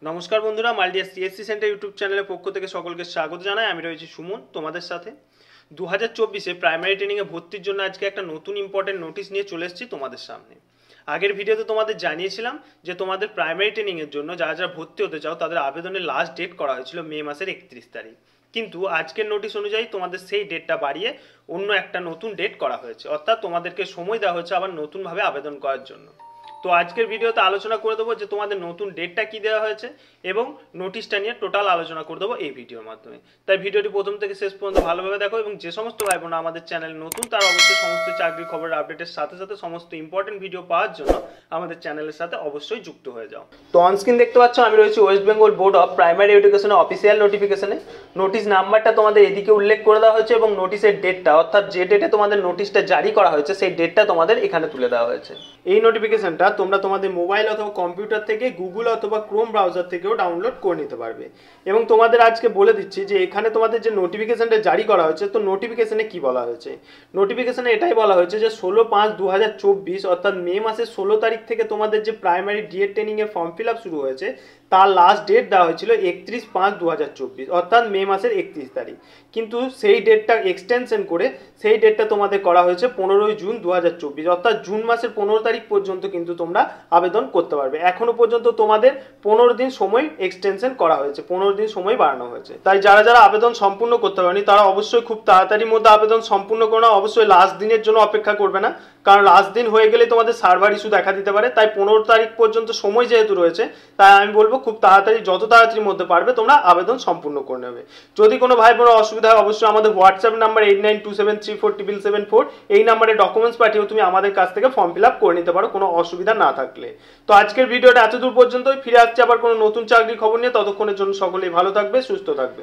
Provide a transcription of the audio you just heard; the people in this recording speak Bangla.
নমস্কার বন্ধুরা, মাল্টিয়া সিএসসি সেন্টার ইউটিউব চ্যানেলের পক্ষ থেকে সকলকে স্বাগত জানাই। আমি রয়েছি সুমন তোমাদের সাথে। 2024-এ প্রাইমারি ট্রেনিংয়ে ভর্তির জন্য আজকে একটা নতুন ইম্পর্টেন্ট নোটিশ নিয়ে চলে এসেছি তোমাদের সামনে। আগের ভিডিওতে তোমাদের জানিয়েছিলাম যে তোমাদের প্রাইমারি ট্রেনিংয়ের জন্য যারা যারা ভর্তি হতে চাও তাদের আবেদনের লাস্ট ডেট করা হয়েছিল মে মাসের 31 তারিখ। কিন্তু আজকের নোটিশ অনুযায়ী তোমাদের সেই ডেটটা বাড়িয়ে অন্য একটা নতুন ডেট করা হয়েছে, অর্থাৎ তোমাদেরকে সময় দেওয়া হয়েছে আবার নতুনভাবে আবেদন করার জন্য। তো আজকের ভিডিওতে আলোচনা করে দেবো যে তোমাদের নতুন ডেটটা কি দেওয়া হয়েছে এবং নোটিশটা নিয়ে টোটাল আলোচনা করে দেবো এই ভিডিওর মাধ্যমে। তাই ভিডিওটি প্রথম থেকে শেষ পর্যন্ত ভালোভাবে দেখো এবং যে সমস্ত ভাই বোন আমাদের চ্যানেল নতুন তারা অবশ্যই সমস্ত চাকরি খবরের আপডেটের সাথে সাথে সমস্ত ইম্পর্টেন্ট ভিডিও পাওয়ার জন্য আমাদের চ্যানেলের সাথে অবশ্যই যুক্ত হয়ে যাও। তো অনস্ক্রিন দেখতে পাচ্ছ আমি রয়েছি West Bengal board of primary এডুকেশনের অফিসিয়াল নোটিফিকেশনে। নোটিশ নাম্বারটা তোমাদের এদিকে উল্লেখ করে দেওয়া হয়েছে এবং নোটিশের ডেটটা, অর্থাৎ যে ডেটে তোমাদের নোটিশটা জারি করা হয়েছে সেই ডেটটা তোমাদের এখানে তুলে দেওয়া হয়েছে। এই নোটিফিকেশনটা তোমরা তোমাদের মোবাইল অথবা কম্পিউটার থেকে গুগল অথবা ক্রোম ব্রাউজার থেকেও ডাউনলোড করে নিতে পারবে। এবং তোমাদের আজকে বলে দিচ্ছি যে এখানে তোমাদের যে নোটিফিকেশনটা জারি করা হয়েছে, তো নোটিফিকেশনে কি বলা হয়েছে। নোটিফিকেশনে এটাই বলা হয়েছে যে 16/5/2024 অর্থাৎ মে মাসের 16 তারিখ থেকে তোমাদের যে প্রাইমারি ডিএড ট্রেনিং এর ফর্ম ফিল আপ শুরু হয়েছে তার লাস্ট ডেট দেওয়া হয়েছিল 31/5/2024 অর্থাৎ মে মাসের 31 তারিখ। কিন্তু সেই ডেটটা এক্সটেনশন করে সেই ডেটটা তোমাদের করা হয়েছে 15 জুন 2024 অর্থাৎ জুন মাসের 15 তারিখ পর্যন্ত কিন্তু তোমরা আবেদন করতে পারবে। এখনো পর্যন্ত তোমাদের 15 দিন সময় এক্সটেনশন করা হয়েছে, 15 দিন সময় বাড়ানো হয়েছে। তাই যারা যারা আবেদন সম্পূর্ণ করতে পারেনি তারা অবশ্যই খুব তাড়াতাড়ির মধ্যে আবেদন সম্পূর্ণ করো না। অবশ্যই লাস্ট দিনের জন্য অপেক্ষা করবে না, কারণ লাস্ট দিন হয়ে গেলে তোমাদের সার্ভার ইস্যু দেখা দিতে পারে। তাই 15 তারিখ পর্যন্ত সময় যেহেতু রয়েছে তাই আমি বলবো খুব তাড়াতাড়ি, যত তাড়াতাড়ির মধ্যে পারবে তোমরা আবেদন সম্পূর্ণ করে নেবে। যদি কোনো ভাই বোনের অসুবিধা হয় অবশ্যই আমাদের হোয়াটসঅ্যাপ নাম্বার 8927347774 এই নাম্বারে ডকুমেন্টস পাঠিয়েও তুমি আমাদের কাছ থেকে ফর্ম ফিল আপ করে নিতে পারো কোনো অসুবিধা না থাকলে। তো আজকের ভিডিওটা এতদূর পর্যন্তই, ফিরে আসছে আবার কোনো নতুন চাকরির খবর নিয়ে। ততক্ষণের জন্য সকলেই ভালো থাকবে, সুস্থ থাকবে।